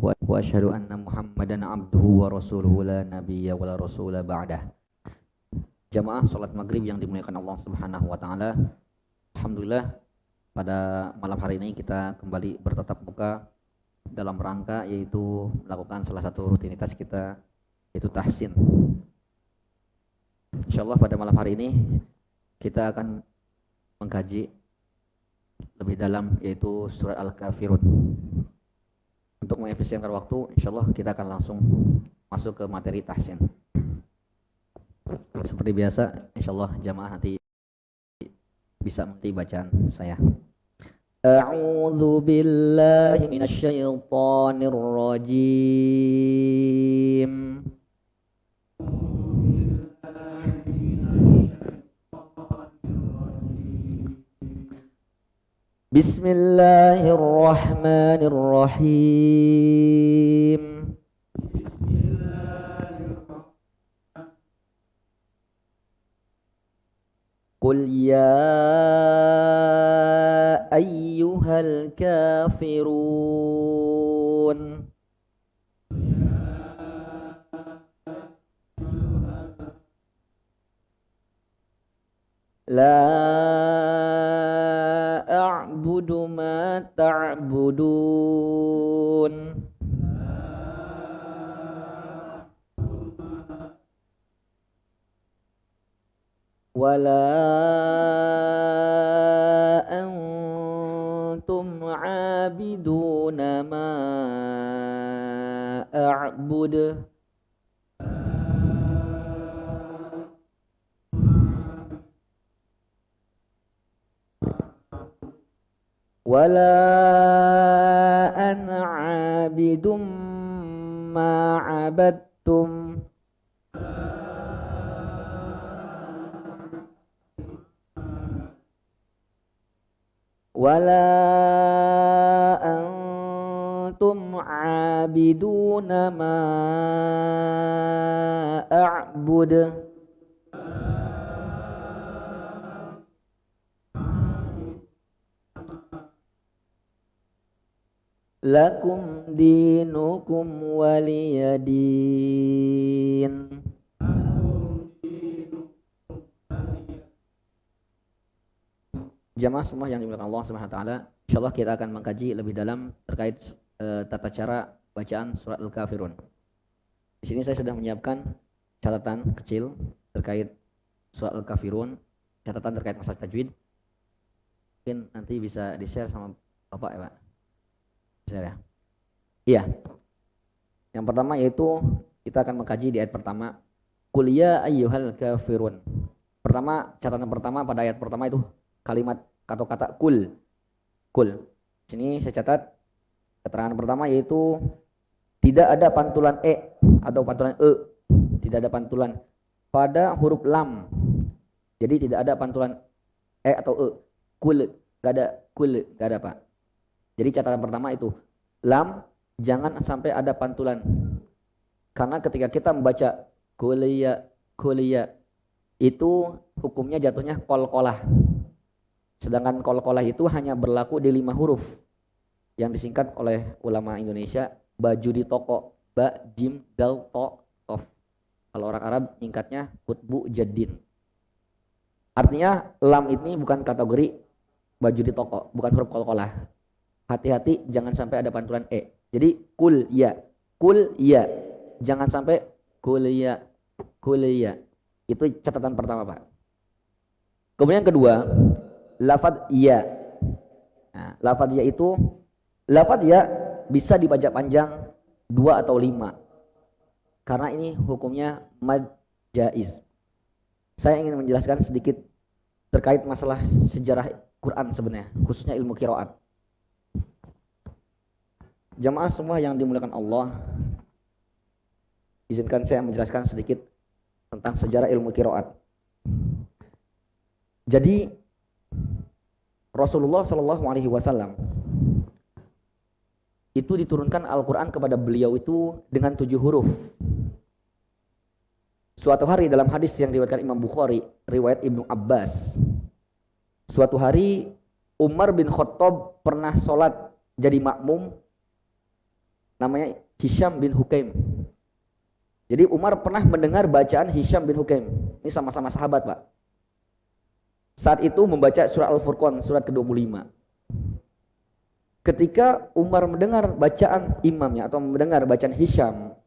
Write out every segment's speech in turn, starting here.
wa asyhadu anna Muhammadan abduhu wa rasuluhu la nabiyya wa la rasula ba'dah. Jamaah salat maghrib yang dimuliakan Allah Subhanahu wa taala. Alhamdulillah pada malam hari ini kita kembali bertatap muka dalam rangka yaitu melakukan salah satu rutinitas kita yaitu tahsin. Insyaallah pada malam hari ini kita akan mengkaji lebih dalam yaitu surat Al-Kafirun. Untuk mengefisienkan waktu, insyaallah kita akan langsung masuk ke materi tahsin. Seperti biasa, insyaallah jamaah nanti bisa mengerti bacaan saya. A'udzu billahi minasy syaithanir rajim. Bismillahirrahmanirrahim. Qul ya ayyuhal kafirun. La a'budu ma ta'budun. Wala antum 'abiduna ma a'budu. Wala ana 'abidum ma 'abadtum. Wala antum 'abiduna ma a'budu. Lakum dinukum waliyadin. Jamaah semua yang dimuliakan Allah Subhanahu wa taala, insyaallah kita akan mengkaji lebih dalam terkait tata cara bacaan surat Al-Kafirun. Di sini saya sudah menyiapkan catatan kecil terkait surat Al-Kafirun, catatan terkait masalah tajwid. Mungkin nanti bisa di-share sama Bapak ya, Pak. Share ya. Iya. Yang pertama yaitu kita akan mengkaji di ayat pertama. Qul ya ayyuhal kafirun. Pertama, catatan pertama pada ayat pertama itu kalimat atau kata kul. Kul. Sini saya catat keterangan pertama yaitu tidak ada pantulan e atau pantulan e. Tidak ada pantulan pada huruf lam. Jadi tidak ada pantulan e atau e. Kul, enggak ada kul, enggak ada, Pak. Jadi catatan pertama itu lam jangan sampai ada pantulan. Karena ketika kita membaca kuliah itu hukumnya jatuhnya qalqalah. Sedangkan qalqalah itu hanya berlaku di 5 huruf yang disingkat oleh ulama Indonesia baju di toko, ba, jim, dal, to, tof. Kalau orang Arab singkatnya hutbu jaddin. Artinya lam ini bukan kategori baju di toko, bukan huruf qalqalah. Hati-hati jangan sampai ada pantulan e. Jadi kul ya, jangan sampai kul ya. Itu catatan pertama, Pak. Kemudian kedua, lafadz ya. Nah, lafadz ya itu bisa dibaca panjang 2 atau 5. Karena ini hukumnya mad jaiz. Saya ingin menjelaskan sedikit terkait masalah sejarah Quran sebenarnya, khususnya ilmu qiraat. Jamaah semua yang dimuliakan Allah, izinkan saya menjelaskan sedikit tentang sejarah ilmu qiraat. Jadi Rasulullah SAW itu diturunkan Al-Quran kepada beliau itu dengan 7 huruf. Suatu hari dalam hadis yang diriwayatkan Imam Bukhari, riwayat Ibnu Abbas, suatu hari Umar bin Khattab pernah sholat jadi makmum, namanya Hisham bin Hukaim. Jadi Umar pernah mendengar bacaan Hisham bin Hukaim. Ini sama-sama sahabat, Pak. Saat itu membaca surah Al-Furqan, surat ke-25. Ketika Umar mendengar bacaan imamnya atau mendengar bacaan Hisham,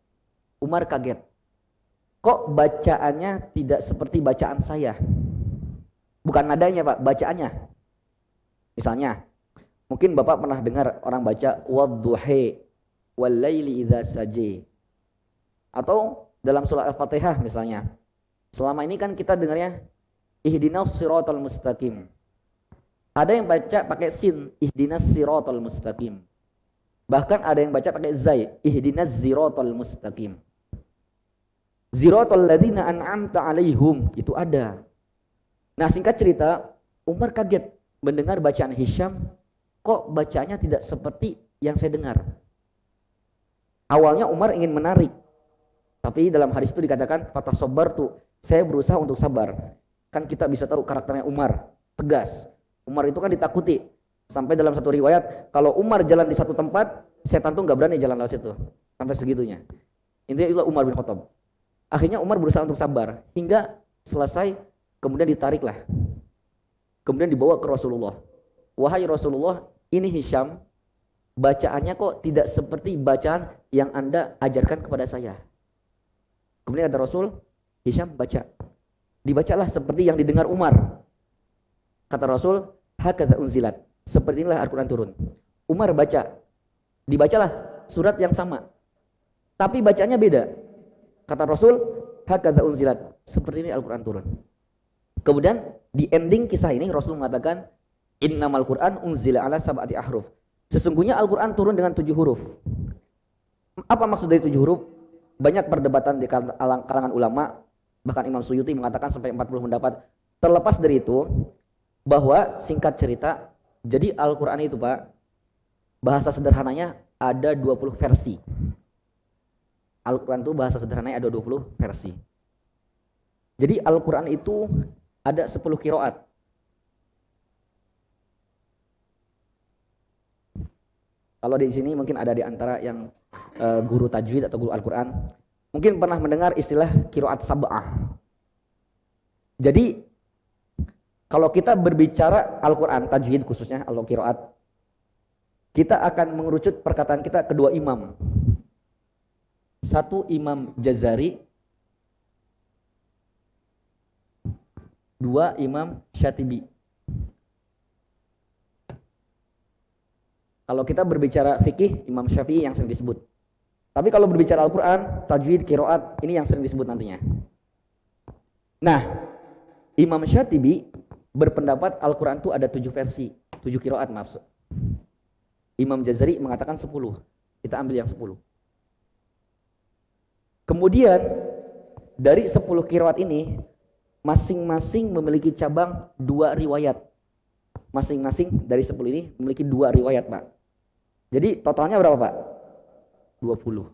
Umar kaget. Kok bacaannya tidak seperti bacaan saya? Bukan nadanya, Pak, bacaannya. Misalnya, mungkin Bapak pernah dengar orang baca wadduhi wal laili idza saji. Atau dalam surah Al-Fatihah misalnya. Selama ini kan kita dengarnya ihdinas siratal mustaqim. Ada yang baca pakai sin, ihdinas siratal mustaqim. Bahkan ada yang baca pakai zai, ihdinas siratal mustaqim. Ziratal ladzina an'amta 'alaihim, itu ada. Nah, singkat cerita, Umar kaget mendengar bacaan Hisham, kok bacanya tidak seperti yang saya dengar. Awalnya Umar ingin menarik, tapi dalam hadis itu dikatakan fatasobbartu, saya berusaha untuk sabar. Kan kita bisa tahu karakternya Umar, tegas. Umar itu kan ditakuti. Sampai dalam satu riwayat, kalau Umar jalan di satu tempat, setan tuh nggak berani jalan lewat situ. Sampai segitunya. Intinya itulah Umar bin Khattab. Akhirnya Umar berusaha untuk sabar hingga selesai, kemudian ditariklah. Kemudian dibawa ke Rasulullah. Wahai Rasulullah, ini Hisham, bacaannya kok tidak seperti bacaan yang Anda ajarkan kepada saya. Kemudian kata Rasul, Hisham baca. Dibacalah seperti yang didengar Umar. Kata Rasul, hakadza unzilat. Seperti inilah Al-Quran turun. Umar baca. Dibacalah surat yang sama. Tapi bacanya beda. Kata Rasul, hakadza unzilat. Seperti ini Al-Quran turun. Kemudian di ending kisah ini Rasul mengatakan, innamal Quran unzila ala sab'ati ahruf. Sesungguhnya Al-Quran turun dengan 7 huruf. Apa maksud dari 7 huruf? Banyak perdebatan di kalangan ulama. Bahkan Imam Suyuti mengatakan sampai 40 pendapat. Terlepas dari itu, bahwa singkat cerita, jadi Al-Quran itu, Pak, bahasa sederhananya ada 20 versi. Al-Quran itu bahasa sederhananya ada 20 versi. Jadi Al-Quran itu ada 10 qiraat. Kalau di sini mungkin ada di antara yang guru tajwid atau guru Al-Quran, mungkin pernah mendengar istilah qiraat sab'ah. Jadi kalau kita berbicara Al-Quran, tajwid khususnya atau qiraat, kita akan mengerucut perkataan kita kedua imam. Satu Imam Jazari, dua Imam Syatibi. Kalau kita berbicara fikih, Imam Syafi'i yang sering disebut. Tapi kalau berbicara Al-Quran, tajwid, qiraat, ini yang sering disebut nantinya. Nah, Imam Syatibi berpendapat Al-Quran itu ada 7 versi, 7 qiraat, maaf. Imam Jazari mengatakan 10. Kita ambil yang 10. Kemudian dari 10 qiraat ini masing-masing memiliki cabang 2 riwayat. Masing-masing dari 10 ini memiliki 2 riwayat, Pak. Jadi totalnya berapa, Pak? 20.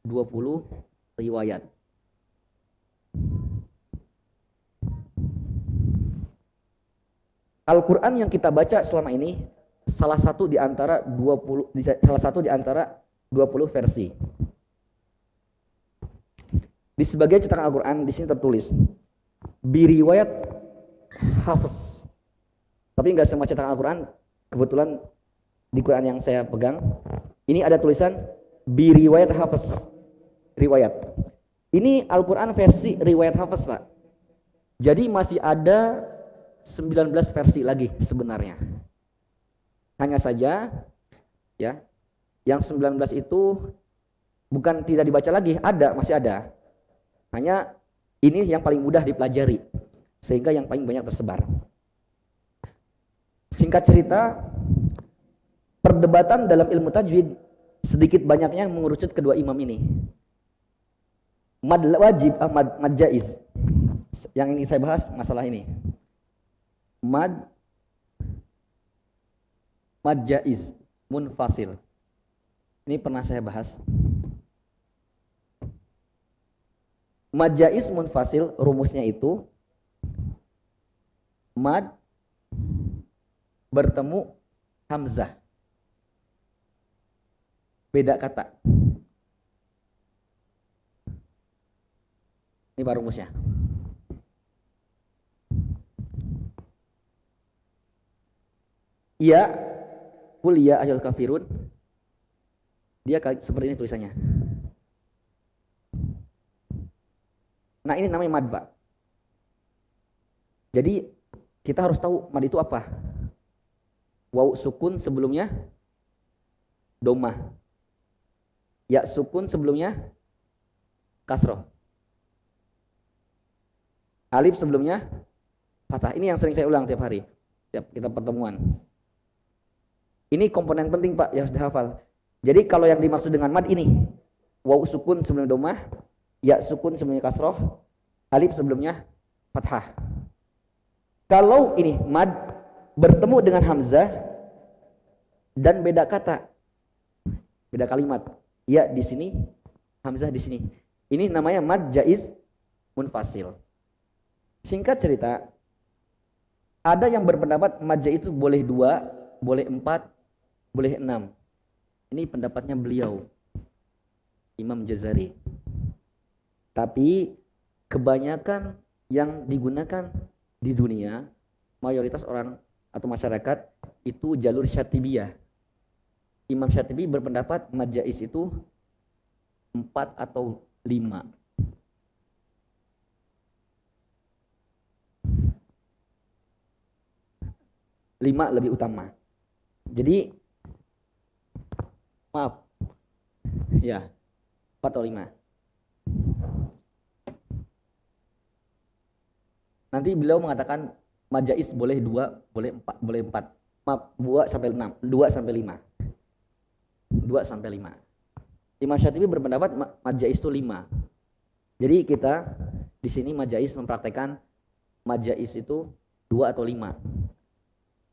20 riwayat. Al-Quran yang kita baca selama ini salah satu di antara 20 versi. Di sebagian cetakan Al-Quran di sini tertulis biriwayat Hafiz. Tapi enggak semua cetakan Al-Quran, kebetulan di Quran yang saya pegang ini ada tulisan biriwayat Hafiz. Riwayat. Ini Al-Quran versi riwayat Hafiz, Pak. Jadi masih ada 19 versi lagi sebenarnya. Hanya saja ya, yang 19 itu bukan tidak dibaca lagi, masih ada. Hanya ini yang paling mudah dipelajari sehingga yang paling banyak tersebar. Singkat cerita, perdebatan dalam ilmu tajwid sedikit banyaknya mengerucut kedua imam ini. Mad wajib, mad jaiz. Yang ini saya bahas masalah ini. Mad jaiz munfasil. Ini pernah saya bahas. Mad jaiz munfasil rumusnya itu mad bertemu hamzah. beda kata. Ini Pak rumusnya. Ya, qul ya ayyuhal kafirun. Dia seperti ini tulisannya. Nah, ini namanya mad, Pak. Jadi kita harus tahu mad itu apa. Waw sukun sebelumnya domah. Ya sukun sebelumnya kasroh. Alif sebelumnya fathah. Ini yang sering saya ulang tiap hari, tiap kita pertemuan. Ini komponen penting, Pak, yang harus dihafal. Jadi kalau yang dimaksud dengan mad ini, waw sukun sebelumnya domah, ya sukun sebelumnya kasroh, alif sebelumnya fathah. Kalau ini mad bertemu dengan hamzah dan beda kata, beda kalimat, ya di sini, hamzah di sini. Ini namanya mad jaiz munfasil. Singkat cerita, ada yang berpendapat mad jaiz itu boleh 2, boleh 4, boleh 6. Ini pendapatnya beliau, Imam Jazari. Tapi kebanyakan yang digunakan di dunia, mayoritas orang atau masyarakat itu jalur Syatibiyah. Imam Syatibi berpendapat mad jaiz itu 4 atau 5. Lima lebih utama. Jadi maaf, ya 4 atau 5. Nanti beliau mengatakan mad jaiz boleh 2, boleh 4, boleh 4. Maaf, 2 sampai 6, 2 sampai 5. 2 sampai 5. Imam Syatibi berpendapat mad jaiz itu 5. Jadi kita di sini mad jaiz mempraktekkan mad jaiz itu 2 atau 5.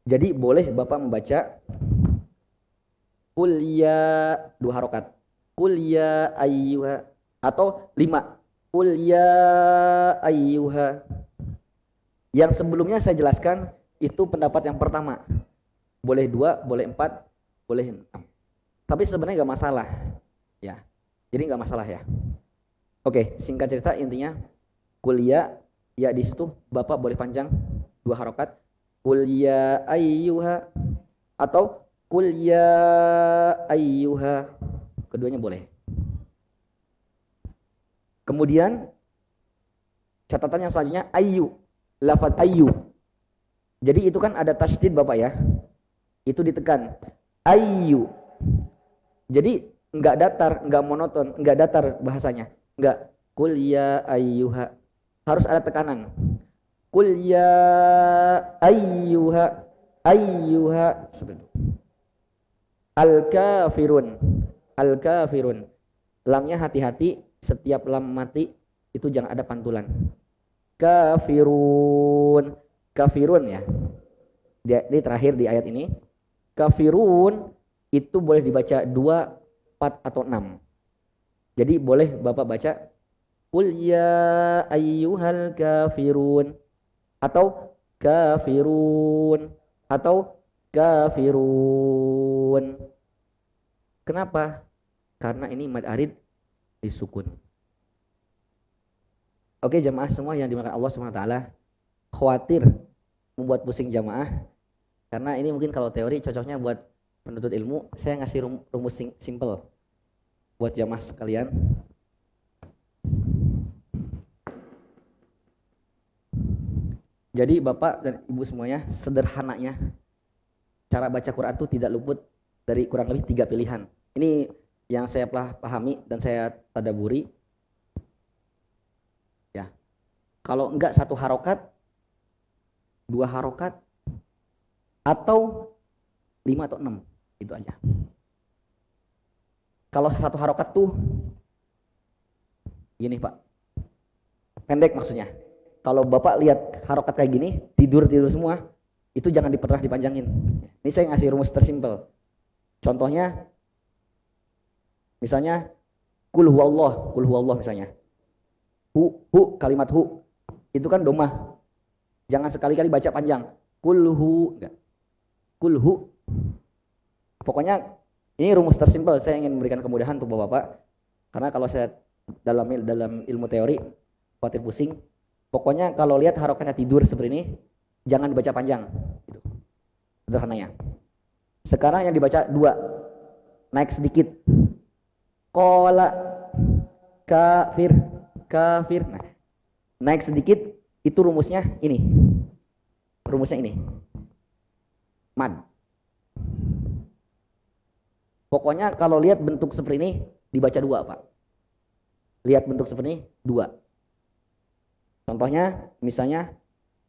Jadi boleh Bapak membaca qul ya 2 harokat, qul ya ayyuha, atau 5 qul ya ayyuha. Yang sebelumnya saya jelaskan itu pendapat yang pertama, boleh 2, boleh 4, boleh 6. Tapi sebenarnya nggak masalah, ya. Jadi nggak masalah ya. Oke, singkat cerita intinya qul ya di situ Bapak boleh panjang 2 harokat. Qul ya ayyuha atau qul ya ayyuha, keduanya boleh. Kemudian catatan yang selanjutnya ayyu, lafaz ayyu. Jadi itu kan ada tasydid Bapak ya, itu ditekan ayyu. Jadi enggak datar, enggak monoton, enggak datar bahasanya, enggak qul ya ayyuha, harus ada tekanan. Qul ya ayyuha, ayyuha seperti itu. Al-kafirun, al-kafirun. Lamnya hati-hati, setiap lam mati itu jangan ada pantulan. Kafirun, kafirun ya. Di terakhir di ayat ini, kafirun itu boleh dibaca 2, 4 atau 6. Jadi boleh Bapak baca qul ya ayyuhal kafirun, atau kafirun, atau kafirun. Kenapa? Karena ini mad arid disukun. Oke jamaah semua yang dimakan Allah SWT, khawatir membuat pusing jamaah, karena ini mungkin kalau teori cocoknya buat penuntut ilmu. Saya ngasih rumus simple buat jamaah sekalian. Jadi Bapak dan Ibu semuanya, sederhananya cara baca Quran itu tidak luput dari kurang lebih 3 pilihan. Ini yang saya pahami dan saya tadaburi. Ya, kalau enggak 1 harokat, 2 harokat, atau 5 atau 6, itu aja. Kalau 1 harokat tuh gini Pak, pendek maksudnya. Kalau Bapak lihat harokat kayak gini, tidur semua, itu jangan pernah dipanjangin. Ini saya ngasih rumus tersimpel. Contohnya, misalnya, kul huwallah misalnya. Kalimat hu, itu kan domah. Jangan sekali-kali baca panjang. Kul hu, enggak. Kul hu. Pokoknya Ini rumus tersimpel, saya ingin memberikan kemudahan untuk Bapak-bapak. Karena kalau saya dalam ilmu teori, khawatir pusing. Pokoknya kalau lihat harokatnya tidur seperti ini, jangan dibaca panjang. Gitu. Sederhananya. Sekarang yang dibaca 2, naik sedikit. Qala, kafir, kafir. Nah, naik sedikit, itu rumusnya ini. Rumusnya ini. Mad. Pokoknya kalau lihat bentuk seperti ini dibaca 2, Pak. Lihat bentuk seperti ini 2. Contohnya misalnya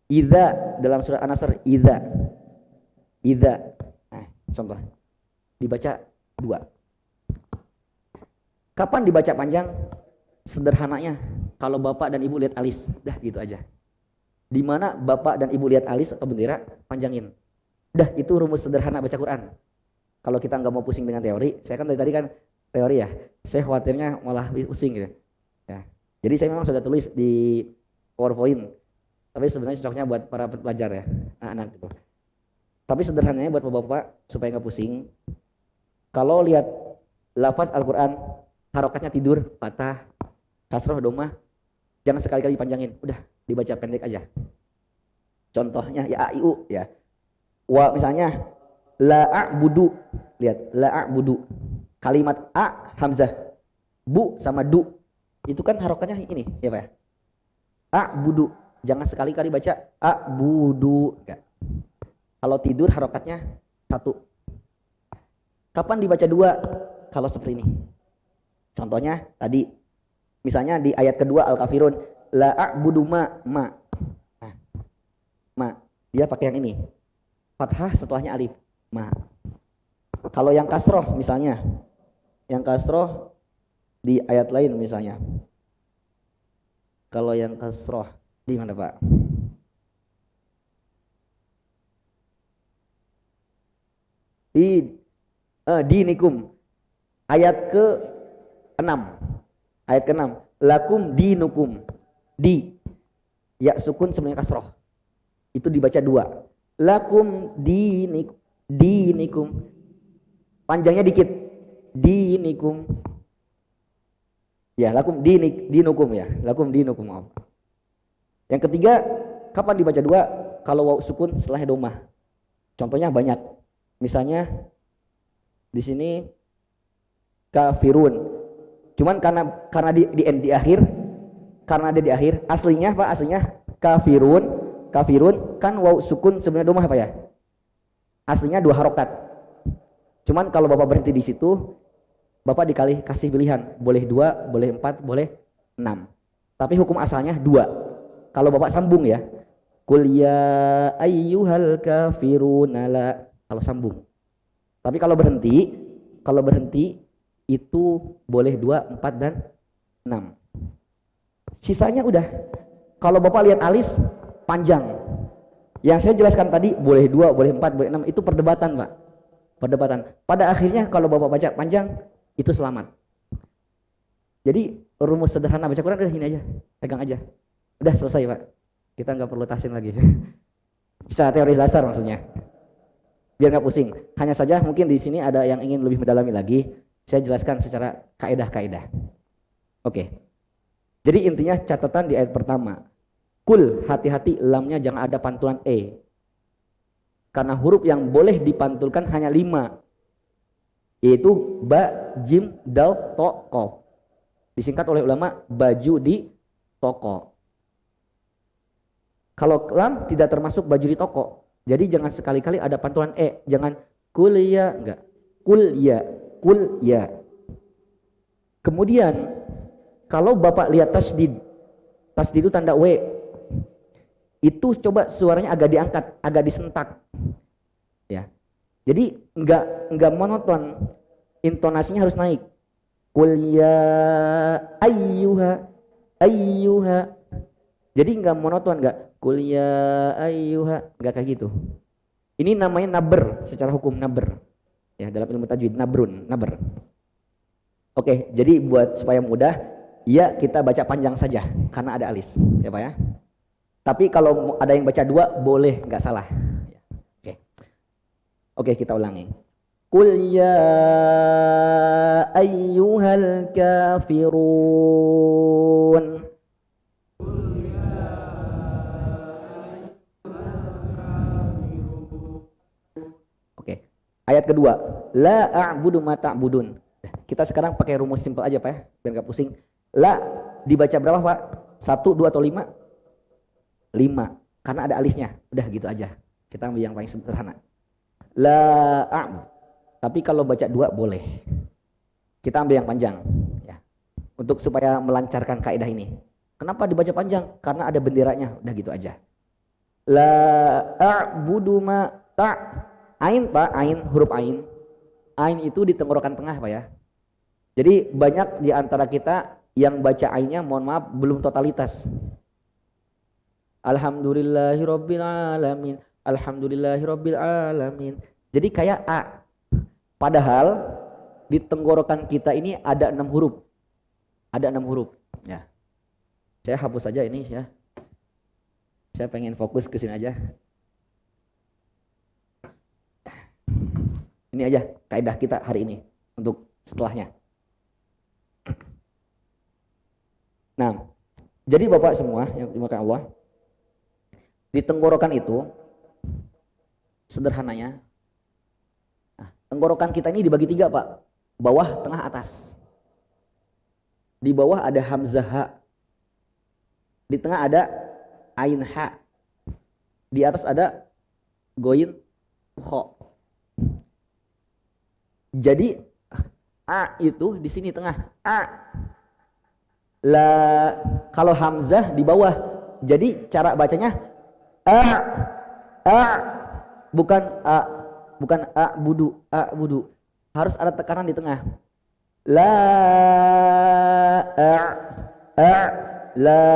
idza dalam surat An-Nasr, idza. Idza. Nah, contoh. Dibaca 2. Kapan dibaca panjang? Sederhananya kalau Bapak dan Ibu lihat alis, dah gitu aja. Di mana Bapak dan Ibu lihat alis atau bendera, panjangin. Dah, itu rumus sederhana baca Quran. Kalau kita nggak mau pusing dengan teori, saya kan tadi kan teori ya, saya khawatirnya malah pusing gitu. Ya. Jadi saya memang sudah tulis di PowerPoint, tapi sebenarnya cocoknya buat para pelajar ya, anak-anak gitu. Tapi sederhananya buat bapak-bapak supaya nggak pusing, kalau lihat lafaz Al-Quran, harokatnya tidur, patah, kasroh, domah, jangan sekali-kali panjangin, udah dibaca pendek aja. Contohnya ya aiu ya, wa misalnya la a'budu, lihat la a'budu, kalimat a hamzah, bu sama du, itu kan harokatnya ini ya Pak ya, a'budu, jangan sekali-kali baca a'budu, enggak. Kalau tidur harokatnya 1. Kapan dibaca 2? Kalau seperti ini. Contohnya tadi, misalnya di ayat kedua Al-Kafirun, la a'budu ma. Nah, ma, dia pakai yang ini, fathah setelahnya alif, ma. Kalau yang kasroh misalnya, yang kasroh di ayat lain misalnya, kalau yang kasroh di mana Pak? Di dinikum, ayat ke-6, ayat ke-6, lakum dinukum, di ya sukun sebenarnya kasroh, itu dibaca 2, lakum dinikum, panjangnya dikit, dinikum ya, lakum dinukum ya, lakum dinukum, maaf. Yang ketiga, kapan dibaca 2? Kalau waw sukun setelah domah. Contohnya banyak. Misalnya di sini kafirun. Cuman karena di akhir, karena ada di akhir, aslinya apa? Aslinya kafirun kan waw sukun sebenarnya domah apa ya? Aslinya 2 harokat. Cuman kalau Bapak berhenti di situ, Bapak kasih pilihan, boleh 2, boleh 4, boleh 6. Tapi hukum asalnya 2. Kalau Bapak sambung ya, qul ya ayyuhal kafiruna la, kalau sambung. Tapi kalau berhenti itu boleh 2, 4 dan 6. Sisanya udah. Kalau Bapak lihat alis panjang. Yang saya jelaskan tadi boleh 2, boleh 4, boleh 6, itu perdebatan, Pak. Perdebatan. Pada akhirnya kalau Bapak baca panjang itu selamat. Jadi rumus sederhana baca Quran udah gini aja, pegang aja. Udah selesai, Pak. Kita nggak perlu tahsin lagi. Secara teori dasar maksudnya. Biar nggak pusing. Hanya saja mungkin di sini ada yang ingin lebih mendalami lagi. Saya jelaskan secara kaidah-kaidah. Oke. Jadi intinya catatan di ayat pertama. Kul, hati-hati lamnya jangan ada pantulan e. Karena huruf yang boleh dipantulkan hanya 5. Yaitu ba, jim, dal, to, kof. Disingkat oleh ulama baju di toko. Kalau lam tidak termasuk baju di toko. Jadi jangan sekali-kali ada pantulan e, jangan kuliah, enggak. Kul ya. Kemudian kalau Bapak lihat tasdid itu tanda w. Itu coba suaranya agak diangkat, agak disentak. Ya. Jadi enggak monoton. Intonasinya harus naik. Qul ya ayyuha. Jadi enggak monoton, enggak qul ya ayyuha, enggak kayak gitu. Ini namanya nabr secara hukum, nabr. Ya, dalam ilmu tajwid nabr. Oke, jadi buat supaya mudah, ya kita baca panjang saja karena ada alis, ya Pak ya. Tapi kalau ada yang baca 2 boleh, enggak salah. Oke, kita ulangi. Qul ya ayyuhal kafirun. Oke. Ayat kedua, la a'budu ma ta'budun. Kita sekarang pakai rumus simpel aja Pak ya, biar enggak pusing. La dibaca berapa Pak? 1, 2 atau 5? 5. Karena ada alisnya. Udah gitu aja. Kita ambil yang paling sederhana. La a'budu. Tapi kalau baca 2 boleh. Kita ambil yang panjang ya. Untuk supaya melancarkan kaidah ini. Kenapa dibaca panjang? Karena ada benderanya. Udah gitu aja. La a'budu ma Ain Pak, ain, huruf ain. Ain itu di tenggorokan tengah Pak ya. Jadi banyak di antara kita yang baca ainnya, mohon maaf, belum totalitas. Alhamdulillahirabbil alamin. Alhamdulillahirabbil alamin. Jadi kayak A. Padahal di tenggorokan kita ini ada 6 huruf. Ada 6 huruf. Ya. Saya hapus saja ini ya. Saya pengen fokus ke sini aja. Ini aja kaidah kita hari ini untuk setelahnya. Nah, jadi Bapak semua yang dimakan Allah, di tenggorokan itu sederhananya, tenggorokan kita ini dibagi 3 Pak, bawah, tengah, atas. Di bawah ada hamzah ha, di tengah ada ain ha, di atas ada goin kho. Jadi A itu di sini tengah. A. La kalau hamzah di bawah. Jadi cara bacanya A. A. Bukan A. Bukan A budu. A budu. Harus ada tekanan di tengah. La A. A. La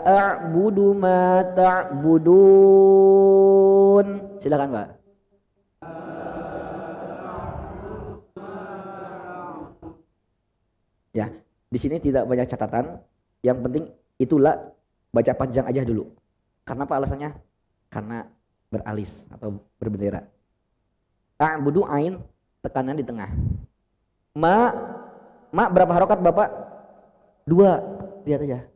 a'budu ma ta'budun. Silakan Pak. Ya, di sini tidak banyak catatan. Yang penting itulah baca panjang aja dulu. Karena apa alasannya? Karena beralis atau berbendera. A'budu ain, tekanan di tengah. Ma berapa harokat Bapak? 2. Lihat aja.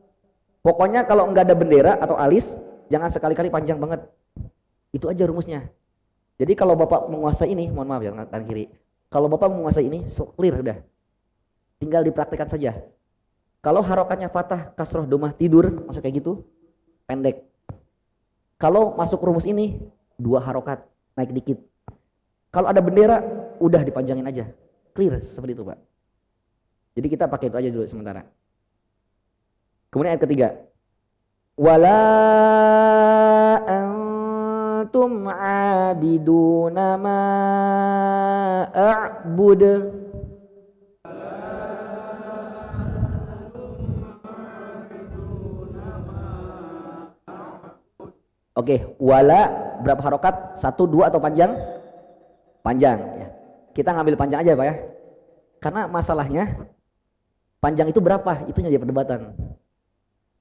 Pokoknya kalau enggak ada bendera atau alis, jangan sekali-kali panjang banget. Itu aja rumusnya. Jadi kalau Bapak menguasai ini, mohon maaf ya tangan kiri. Kalau Bapak menguasai ini, so clear udah. Tinggal dipraktikkan saja. Kalau harokatnya fathah, kasroh, domah, tidur, masuk kayak gitu, pendek. Kalau masuk rumus ini, 2 harokat, naik dikit. Kalau ada bendera, udah dipanjangin aja. Clear, seperti itu Pak. Jadi kita pakai itu aja dulu sementara. Kemudian ayat ketiga. Wala antum abiduna ma a'bud. Oke, wala berapa harokat? 1, 2 atau panjang? Panjang ya. Kita ngambil panjang aja Pak ya. Karena masalahnya panjang itu berapa? Itu jadi perdebatan.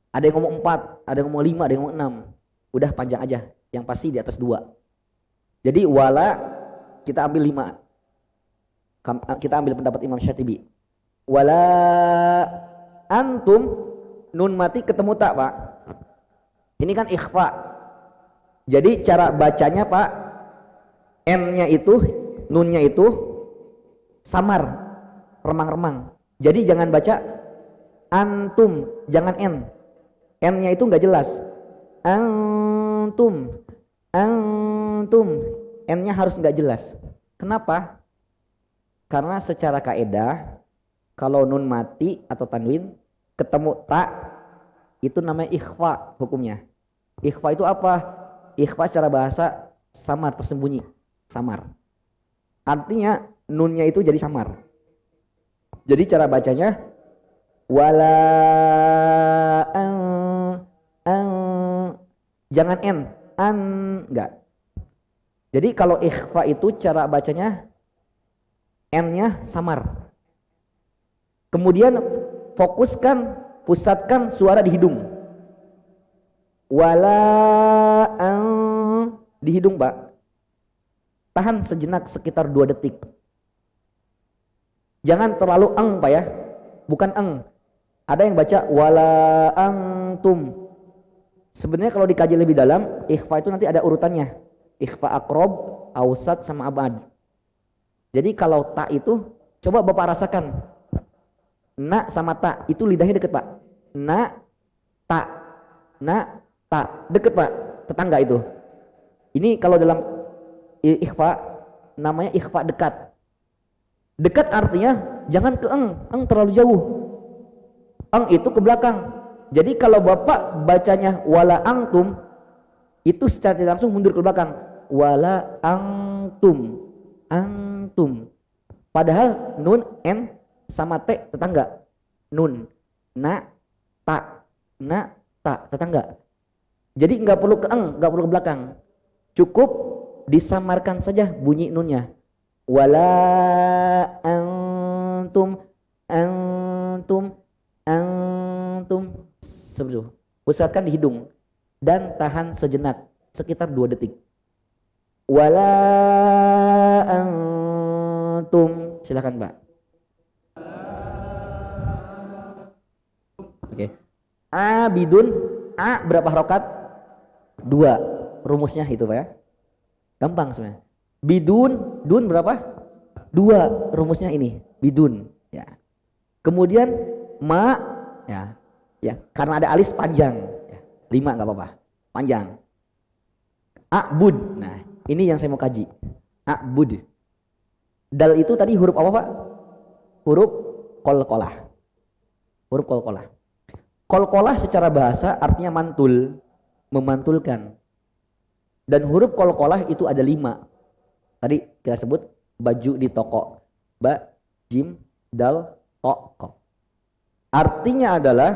Ada yang ngomong 4, ada yang ngomong 5, ada yang ngomong 6. Udah panjang aja. Yang pasti di atas 2. Jadi wala kita ambil 5. Kita ambil pendapat Imam Syatibi. Wala antum, nun mati ketemu tak Pak? Ini kan ikhfa. Jadi cara bacanya Pak, N-nya itu, nun-nya itu samar, remang-remang. Jadi jangan baca antum, jangan N. N-nya itu nggak jelas. Antum, antum. N-nya harus nggak jelas. Kenapa? Karena secara kaedah, kalau nun mati atau tanwin ketemu ta, itu namanya ikhfa hukumnya. Ikhfa itu apa? Ikhfa secara bahasa samar, tersembunyi, samar. Artinya nunnya itu jadi samar. Jadi cara bacanya wala jangan n, enggak. Jadi kalau ikhfa itu cara bacanya n-nya samar. Kemudian fokuskan, pusatkan suara di hidung. Wala di hidung Pak. tahan sejenak sekitar 2 detik. Jangan terlalu Pak ya. Bukan Ada yang baca wala antum. Sebenarnya kalau dikaji lebih dalam, ikhfa itu nanti ada urutannya. Ikhfa akrob, ausat, sama abad. Jadi kalau ta itu, coba Bapak rasakan. Na sama ta, itu lidahnya deket Pak. Na, ta, deket Pak. Tetangga itu. Ini kalau dalam ikhfa, namanya ikhfa dekat. Dekat artinya jangan ke terlalu jauh. Itu ke belakang. Jadi kalau Bapak bacanya wala angtum, itu secara tidak langsung mundur ke belakang. Wala angtum. Padahal nun, n sama t tetangga. Nun, na, ta, tetangga. Jadi nggak perlu ke nggak perlu ke belakang. Cukup disamarkan saja bunyi nunnya. Wala antum. Seperti itu. Pusatkan di hidung dan tahan sejenak sekitar 2 detik. Wala antum. Silakan Pak. Oke. Abidun, berapa harokat? 2. Rumusnya itu Pak ya. Gampang sebenarnya. Bidun, dun berapa? 2. Rumusnya ini, bidun ya. Kemudian ya, karena ada alis panjang ya. 5 enggak apa-apa. Panjang. A'bud. Nah, ini yang saya mau kaji. A'bud. Dal itu tadi huruf apa Pak? Huruf qalqalah. Huruf qalqalah. Qalqalah secara bahasa artinya mantul, memantulkan. Dan huruf qalqalah itu ada 5. Tadi kita sebut baju di toko. Ba, jim, dal, to, ko. Artinya adalah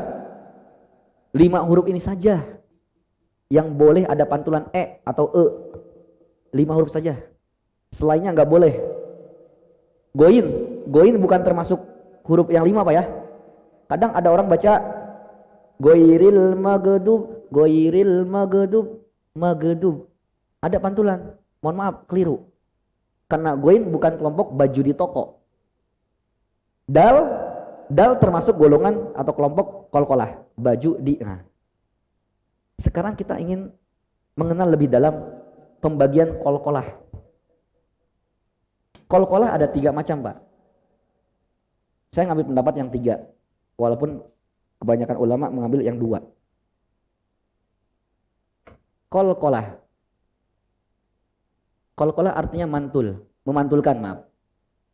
5 huruf ini saja yang boleh ada pantulan atau 5 huruf saja. Selainnya nggak boleh. Goin bukan termasuk huruf yang 5 Pak ya. Kadang ada orang baca goiril maghdub. Ada pantulan. Mohon maaf, keliru. Karena goin bukan kelompok baju di toko. Dal termasuk golongan atau kelompok qalqalah, baju di. Nah. Sekarang kita ingin mengenal lebih dalam pembagian qalqalah. Qalqalah ada 3 macam Pak. Saya ngambil pendapat yang 3, walaupun kebanyakan ulama mengambil yang 2. Qalqalah artinya mantul, memantulkan, maaf.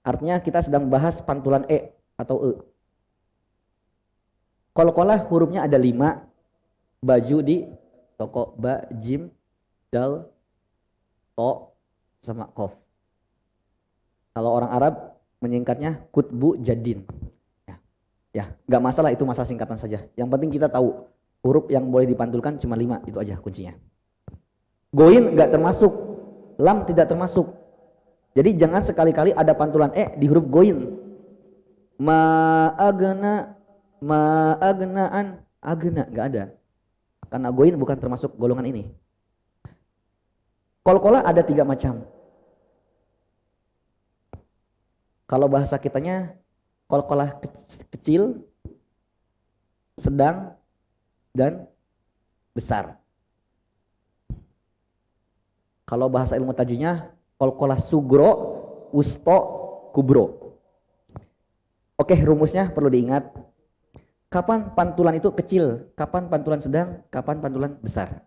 Artinya kita sedang membahas pantulan atau Qalqalah hurufnya ada 5. Baju di toko, ba, jim, dal, to, sama kof. Kalau orang Arab menyingkatnya kutbu jadin. Ya, nggak masalah, itu masalah singkatan saja. Yang penting kita tahu huruf yang boleh dipantulkan cuma 5, itu aja kuncinya. Goin nggak termasuk, lam tidak termasuk. Jadi jangan sekali-kali ada pantulan di huruf goin. Ma'agnaan, agna nggak ada. Karena goin bukan termasuk golongan ini. Qalqalah ada 3 macam. Kalau bahasa kitanya qalqalah kecil, sedang, dan besar. Kalau bahasa ilmu tajwidnya qalqalah sugro, wusto, kubro. Oke, rumusnya perlu diingat. Kapan pantulan itu kecil, kapan pantulan sedang, kapan pantulan besar.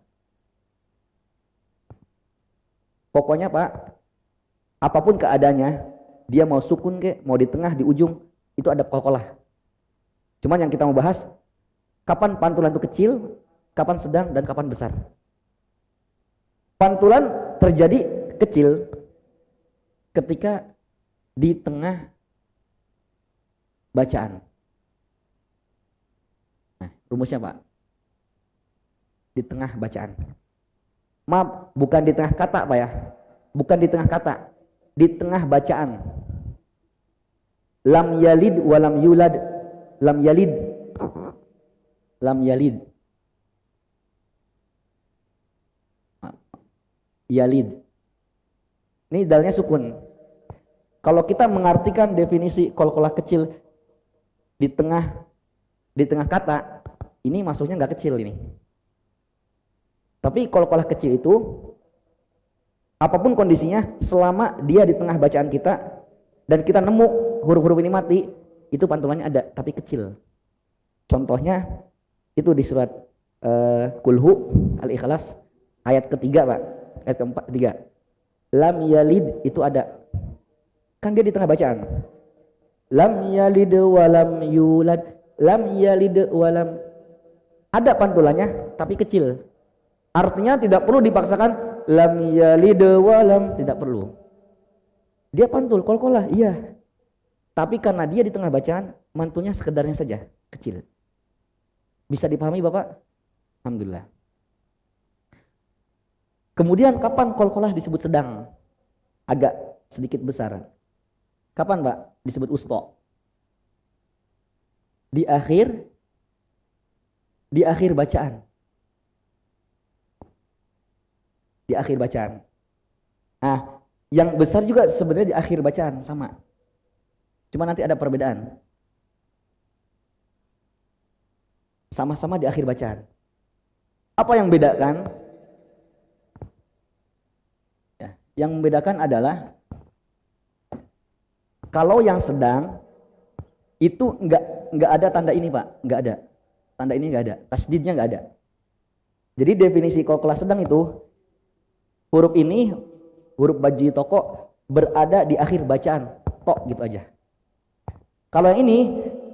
Pokoknya Pak, apapun keadaannya, dia mau sukun ke, mau di tengah, di ujung, itu ada qalqalah. Cuman yang kita mau bahas, kapan pantulan itu kecil, kapan sedang, dan kapan besar. Pantulan terjadi kecil ketika di tengah bacaan. Nah, rumusnya Pak, di tengah bacaan. Maaf, bukan di tengah kata Pak ya, bukan di tengah kata, di tengah bacaan. Lam yalid wa lam yulad, lam yalid, yalid. Ini dalnya sukun. Kalau kita mengartikan definisi qalqalah kecil di tengah kata, ini maksudnya nggak kecil ini. Tapi qalqalah kecil itu apapun kondisinya, selama dia di tengah bacaan kita dan kita nemu huruf-huruf ini mati, itu pantulannya ada tapi kecil. Contohnya itu di surat Kulhu Al-Ikhlas ayat ketiga, Pak. Ayat keempat, ketiga. Lam yalid itu ada. Kan dia di tengah bacaan. Lam yalid wa lam yulad. Lam yalid wa lam. Ada pantulannya tapi kecil. Artinya tidak perlu dipaksakan lam yalid wa lam, tidak perlu. Dia pantul qalqalah, iya. Tapi karena dia di tengah bacaan, mantunya sekedarnya saja, kecil. Bisa dipahami, Bapak? Alhamdulillah. Kemudian kapan qalqalah disebut sedang? Agak sedikit besar. Kapan, Pak? Disebut usta. Di akhir bacaan. Di akhir bacaan. Nah, yang besar juga sebenarnya di akhir bacaan sama. Cuma nanti ada perbedaan. Sama-sama di akhir bacaan. Apa yang membedakan? Ya, yang membedakan adalah kalau yang sedang itu enggak ada tanda ini, Pak, enggak ada. Tanda ini enggak ada, tasdidnya enggak ada. Jadi definisi qalqalah sedang itu huruf ini, huruf baji toko berada di akhir bacaan, tok gitu aja. Kalau yang ini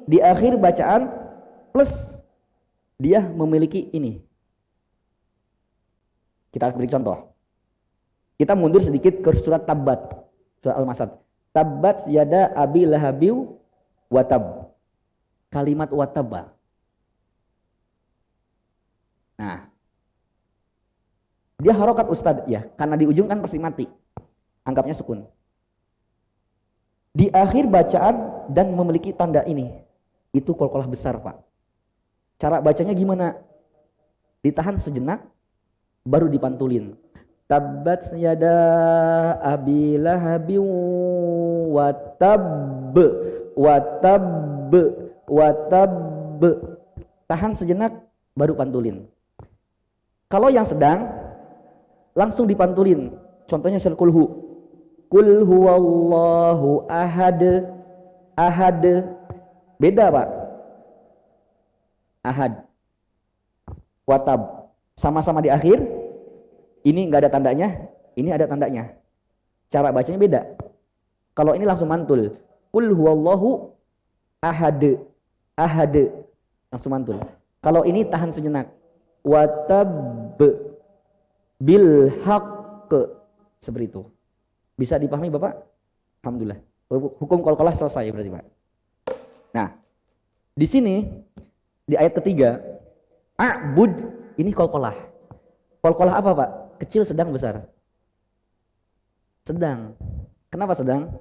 di akhir bacaan plus dia memiliki ini. Kita beri contoh. Kita mundur sedikit ke surat Tabbat, surat Al-Masad. Tabbat yada abi lahabiu watab. Kalimat watabba. Nah, dia harokat ustad ya, karena di ujung kan pasti mati. Anggapnya sukun. Di akhir bacaan dan memiliki tanda ini. Itu qalqalah besar, Pak. Cara bacanya gimana? Ditahan sejenak baru dipantulin. Tabbat yada abi lahabiu watab. Watab. Tahan sejenak baru pantulin. Kalau yang sedang langsung dipantulin. Contohnya surat Kulhu. Qul huwallahu ahad. Ahad. Beda, Pak. Ahad. Watab. Sama-sama di akhir. Ini enggak ada tandanya, ini ada tandanya. Cara bacanya beda. Kalau ini langsung mantul. Qul huwallahu ahad. Ahad. Langsung mantul. Kalau ini tahan sejenak. Watab bil haqq. Seperti itu. Bisa dipahami, Bapak? Alhamdulillah. Hukum qalqalah selesai berarti, Pak. Nah, di sini di ayat ketiga, a'bud ini qalqalah. Qalqalah apa, Pak? Kecil, sedang, besar? Sedang. Kenapa sedang?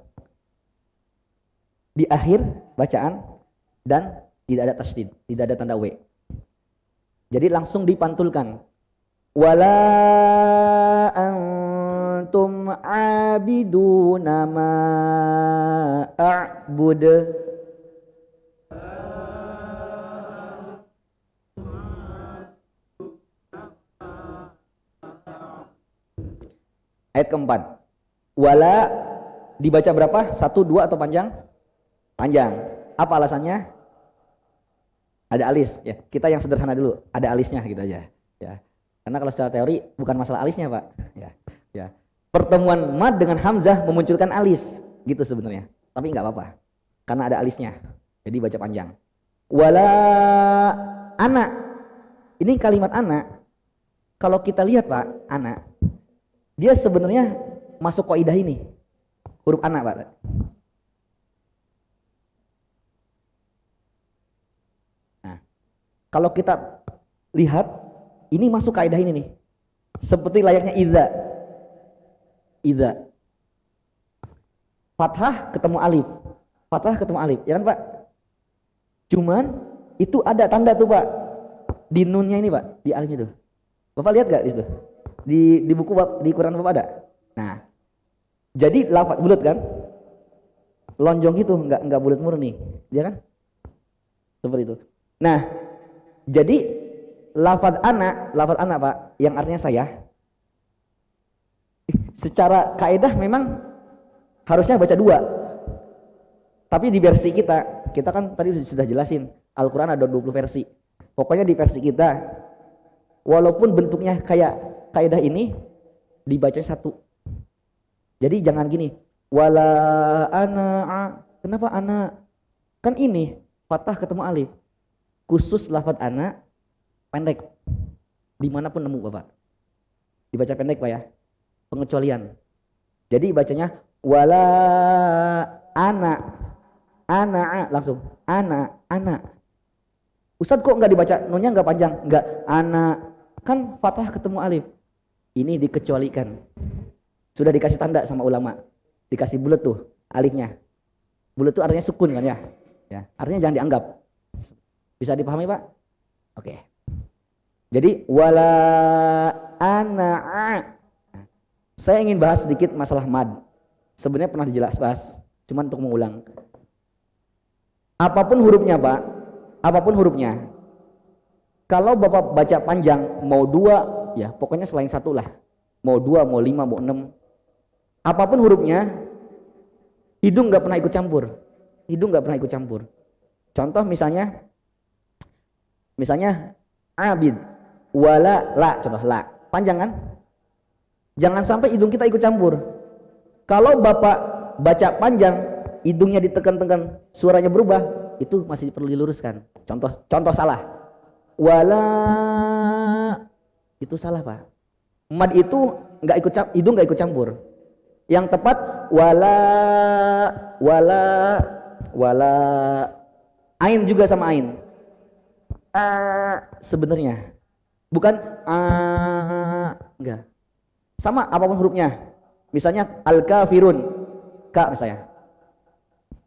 Di akhir bacaan dan tidak ada tasydid, tidak ada tanda W. Jadi langsung dipantulkan. Wala antum abiduna ma a'bud. Ayat keempat. Wala dibaca berapa? 1, 2 atau panjang? Panjang. Apa alasannya? Ada alis ya. Kita yang sederhana dulu, ada alisnya gitu aja ya. Karena kalau secara teori bukan masalah alisnya, Pak. Ya. Ya. Pertemuan mad dengan hamzah memunculkan alis gitu sebenarnya. Tapi enggak apa-apa. Karena ada alisnya. Jadi baca panjang. Wala anak. Ini kalimat anak. Kalau kita lihat, Pak, anak dia sebenarnya masuk kaidah ini. Huruf anak, Pak. Nah, kalau kita lihat ini masuk kaidah ini nih. Seperti layaknya idza. Idza. Fathah ketemu alif. Fathah ketemu alif, ya kan, Pak? Cuman itu ada tanda tuh, Pak. Di nunnya ini, Pak, di alif itu. Bapak lihat enggak di situ? Di buku di Quran Bapak ada. Nah, Jadi lafaz bulat kan? Lonjong gitu, enggak bulat murni, ya kan? Seperti itu. Nah, jadi lafaz anak Pak, yang artinya saya. Secara kaidah memang harusnya baca dua. Tapi di versi kita kan tadi sudah jelasin, Al-Qur'an ada 20 versi. Pokoknya di versi kita walaupun bentuknya kayak kaidah ini dibaca satu. Jadi jangan gini, wala ana. Kenapa ana? Kan ini fathah ketemu alif. Khusus lafaz ana pendek. Dimanapun nemu Bapak. Dibaca pendek Pak ya. Pengecualian. Jadi bacanya wala ana langsung ana. Ustadz kok nggak dibaca nunnya nggak panjang? Nggak, ana kan fathah ketemu alif. Ini dikecualikan. Sudah dikasih tanda sama ulama. Dikasih bulat tuh alifnya. Bulat tuh artinya sukun kan ya? Ya, artinya jangan dianggap. Bisa dipahami Pak? Oke. Jadi wala ana. Saya ingin bahas sedikit masalah mad. Sebenarnya pernah bahas, cuman untuk mengulang. Apapun hurufnya Pak, apapun hurufnya. Kalau Bapak baca panjang, mau 2, ya pokoknya selain 1 lah. Mau 2, mau 5, mau 6. Apapun hurufnya, hidung nggak pernah ikut campur. Hidung nggak pernah ikut campur. Contoh misalnya abid, wala, la, contoh la. Panjang kan? Jangan sampai hidung kita ikut campur. Kalau Bapak baca panjang, hidungnya ditekan-tekan, suaranya berubah, itu masih perlu diluruskan. Contoh salah. Wala, itu salah Pak. Mad itu hidung nggak ikut campur. Yang tepat wala. Ain juga sama ain. Sebenarnya bukan enggak. Sama apapun hurufnya. Misalnya al-kafirun, ka misalnya.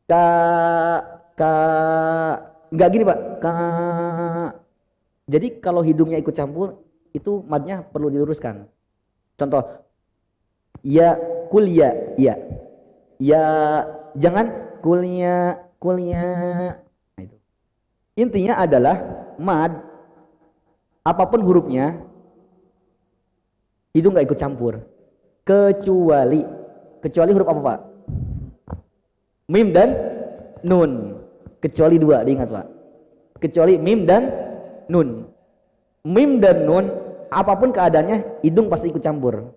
Ka enggak gini Pak. Ka. Jadi kalau hidungnya ikut campur, itu madnya perlu diluruskan. Contoh, ya kuliah, ya. Ya jangan kuliah. Nah, itu. Intinya adalah mad apapun hurufnya hidung nggak ikut campur kecuali huruf apa Pak? Mim dan nun. Kecuali 2, diingat Pak. Kecuali mim dan nun. Mim dan nun apapun keadaannya hidung pasti ikut campur.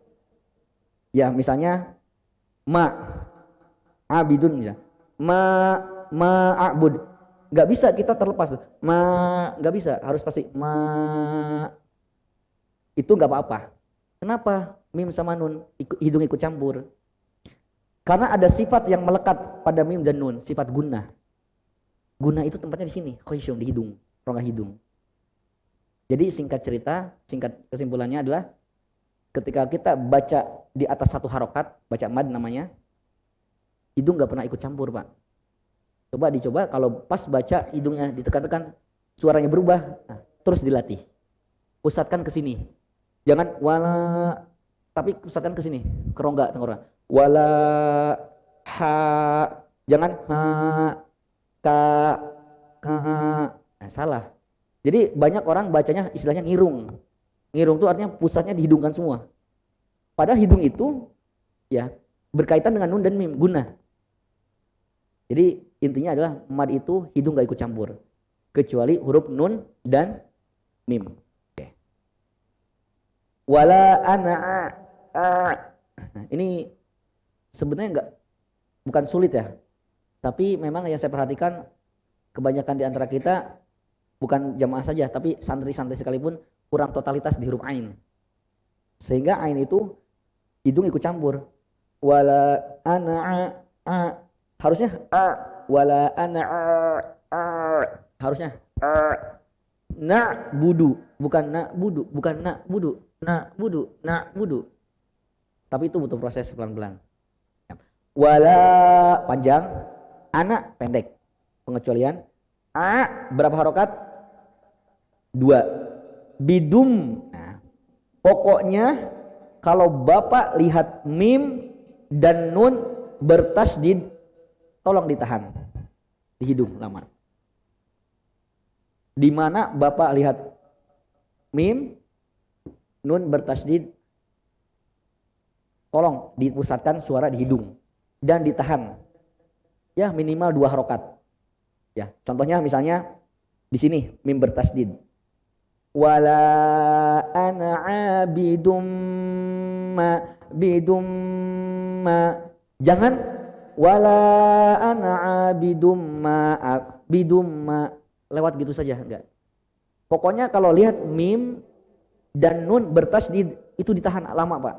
Ya misalnya abidun misalnya. Ma'abud. Nggak bisa kita terlepas tuh. Nggak bisa, harus pasti itu nggak apa-apa. Kenapa? Mim sama nun hidung ikut campur. Karena ada sifat yang melekat pada mim dan nun, sifat gunnah. Gunnah itu tempatnya di sini, khaysyum, di hidung, rongga hidung. Jadi singkat kesimpulannya adalah ketika kita baca di atas satu harokat, baca mad namanya, hidung nggak pernah ikut campur Pak. Dicoba kalau pas baca hidungnya ditekan-tekan, suaranya berubah, nah, terus dilatih. Pusatkan ke sini. Jangan wala, tapi pusatkan ke sini, ke rongga tenggorokan. Wala ha, jangan ha, ka. Nah, salah. Jadi banyak orang bacanya istilahnya ngirung. Ngirung itu artinya pusatnya dihidungkan semua. Padahal hidung itu ya berkaitan dengan nun dan mim, gunnah. Jadi intinya adalah mad itu hidung gak ikut campur kecuali huruf nun dan mim. Oke. Wala ana. Nah, ini sebenarnya bukan sulit ya. Tapi memang yang saya perhatikan kebanyakan di antara kita bukan jamaah saja tapi santri-santri sekalipun kurang totalitas di huruf ain. Sehingga ain itu hidung ikut campur. Wala ana harusnya wala ana harusnya na budu bukan na budu tapi itu butuh proses pelan-pelan. Wala panjang, ana pendek. Pengecualian berapa harokat? 2. Bidum. Nah, pokoknya kalau Bapak lihat mim dan nun bertasydid tolong ditahan di hidung lama. Di mana Bapak lihat mim nun bertasydid tolong dipusatkan suara di hidung dan ditahan. Ya minimal 2 harokat. Ya, contohnya misalnya di sini mim bertasydid. Wala ana abidum ma. Jangan wala ana abidum ma lewat gitu saja, enggak. Pokoknya kalau lihat mim dan nun bertasydid itu ditahan lama, Pak.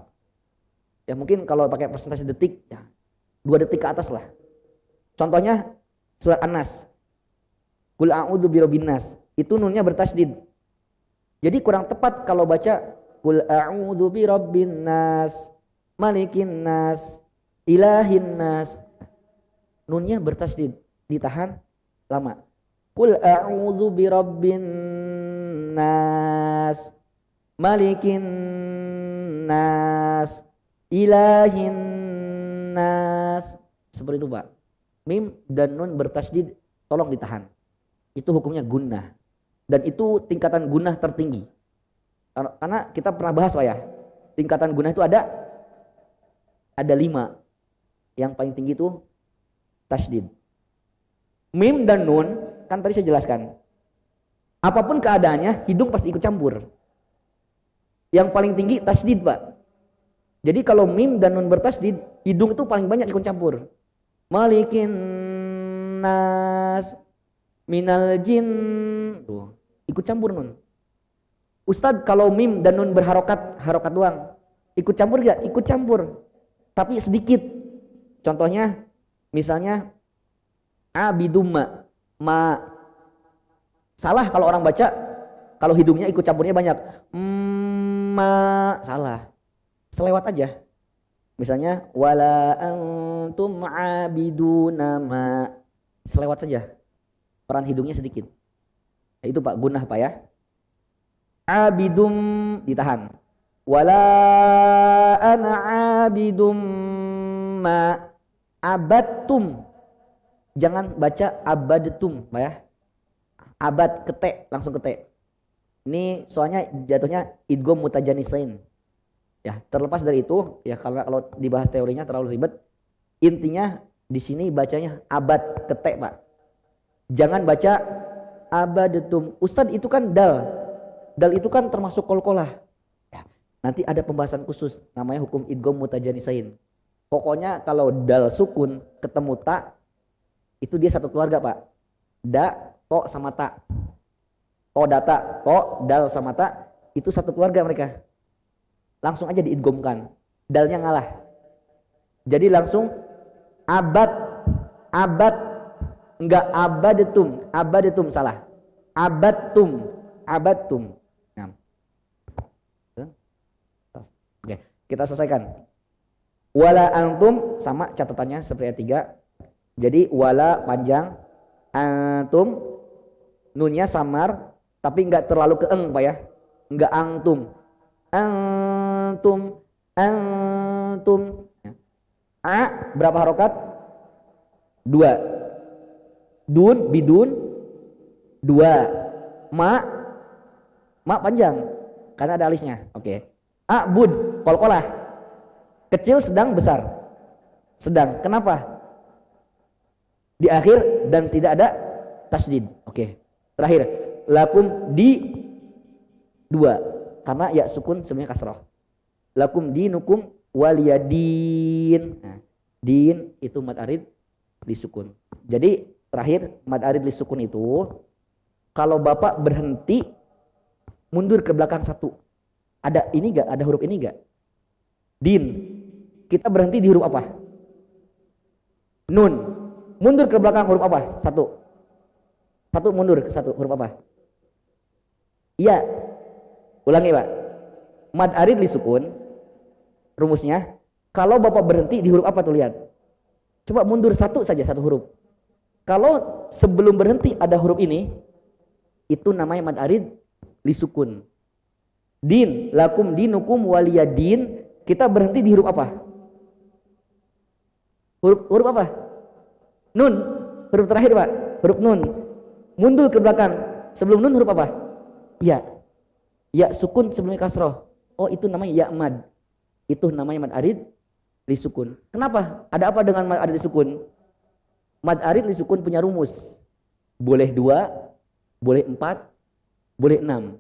Ya mungkin kalau pakai persentase detik ya 2 detik ke atas lah. Contohnya surat An-Nas. Qul a'udzu birabbin nas. Itu nunnya bertasydid. Jadi kurang tepat kalau baca Qul a'udzu birabbin nas, malikin nas, ilahin nas. Nunnya bertasydid, ditahan lama. Qul a'udzu birabbin nas, malikin nas, ilahin nas. Seperti itu, Pak. Mim dan nun bertasydid tolong ditahan. Itu hukumnya gunnah. Dan itu tingkatan gunnah tertinggi. Karena kita pernah bahas, Pak ya. Tingkatan gunnah itu ada 5. Yang paling tinggi itu tasydid. Mim dan nun kan tadi saya jelaskan. Apapun keadaannya, hidung pasti ikut campur. Yang paling tinggi tasydid, Pak. Jadi kalau mim dan nun bertasydid, hidung itu paling banyak ikut campur. Malikin nas minal jin. Tuh, ikut campur nun. Ustadz kalau mim dan nun berharokat doang. Ikut campur gak? Ikut campur. Tapi sedikit. Contohnya misalnya abidum ma. Salah kalau orang baca, kalau hidungnya ikut campurnya banyak. Ma, salah. Selewat aja. Misalnya wala antum abiduna ma. Selewat saja. Peran hidungnya sedikit. Itu Pak gunnah, Pak ya. Abidum ditahan. Wala ana abidum ma abadtum. Jangan baca abadtum, Pak ya. Abad kete, langsung kete. Ini soalnya jatuhnya idgham mutajanisain. Ya, terlepas dari itu, ya kalau dibahas teorinya terlalu ribet. Intinya di sini bacanya abad kete, Pak. Jangan baca abadatum. Ustadz itu kan dal. Dal itu kan termasuk qalqalah. Ya, nanti ada pembahasan khusus namanya hukum idgham mutajanisain. Pokoknya kalau dal sukun ketemu ta itu dia satu keluarga, Pak. Da, to sama ta. To data, to dal sama ta itu satu keluarga mereka. Langsung aja diidghamkan. Dalnya ngalah. Jadi langsung abad enggak abadatum salah. Abadtum. Nah. Oke, kita selesaikan. Wala antum sama catatannya seperti ayat 3. Jadi wala panjang, antum nunnya samar tapi enggak terlalu ke eng, Pak ya. Enggak antum. A berapa harokat? 2. Dun bidun 2. Ma panjang karena ada alisnya. Oke. A bud qalqalah. Kecil, sedang, besar. Sedang. Kenapa? Di akhir dan tidak ada tasydid. Oke. Terakhir lakum di 2. Karena ya sukun sebenarnya kasroh. Lakum dinukum waliyadin. Nah, din itu mad arid disukun. Jadi terakhir mad arid disukun itu kalau Bapak berhenti mundur ke belakang 1. Ada ini enggak? Ada huruf ini enggak? Din. Kita berhenti di huruf apa? Nun. Mundur ke belakang huruf apa? 1. Mundur ke 1 huruf apa? Iya. Ulangi, Pak. Mad arid disukun. Rumusnya, kalau Bapak berhenti di huruf apa tuh, lihat. Coba mundur 1 saja, 1 huruf. Kalau sebelum berhenti ada huruf ini, itu namanya mad arid disukun. Din, lakum dinukum waliyadin, kita berhenti di huruf apa? Huruf apa? Nun. Huruf terakhir Pak, huruf nun. Mundur ke belakang. Sebelum nun huruf apa? Ya. Ya sukun sebelumnya kasroh. Oh itu namanya ya mad. Itu namanya mad arid li sukun. Kenapa? Ada apa dengan mad arid li sukun? Mad arid li sukun punya rumus. Boleh 2, boleh 4, boleh 6.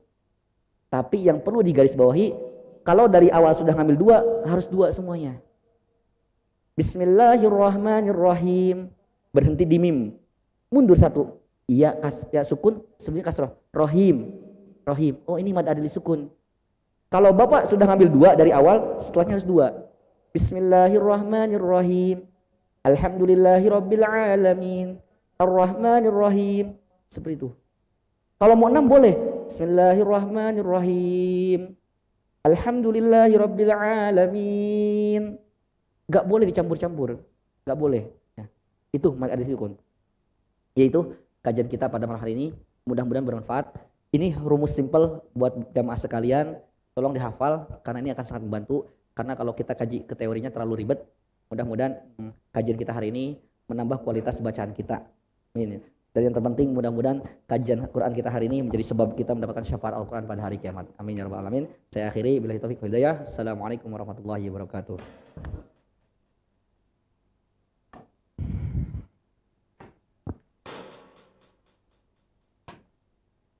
Tapi yang perlu digarisbawahi, kalau dari awal sudah ngambil 2, harus 2 semuanya. Bismillahirrahmanirrahim. Berhenti di mim. Mundur 1. Ya sukun sebelumnya kasroh. Rohim. Rohim. Oh ini mad arid li sukun. Kalau Bapak sudah ngambil 2 dari awal, setelahnya harus 2. Bismillahirrahmanirrahim. Alhamdulillahirabbil alamin. Ar-Rahmanir-Rahim. Seperti itu. Kalau mau 6 boleh. Bismillahirrahmanirrahim. Alhamdulillahirabbil alamin. Enggak boleh dicampur-campur. Enggak boleh. Ya. Itu mad arid li sukun. Yaitu kajian kita pada malam hari ini. Mudah-mudahan bermanfaat. Ini rumus simple buat jamaah sekalian. Tolong dihafal karena ini akan sangat membantu. Karena kalau kita kaji ke teorinya terlalu ribet. Mudah-mudahan kajian kita hari ini menambah kualitas bacaan kita. Ini. Dan yang terpenting mudah-mudahan kajian Quran kita hari ini menjadi sebab kita mendapatkan syafaat Al-Quran pada hari kiamat. Amin ya rabbal alamin. Saya akhiri billahi taufiq wal hidayah. Assalamualaikum warahmatullahi wabarakatuh.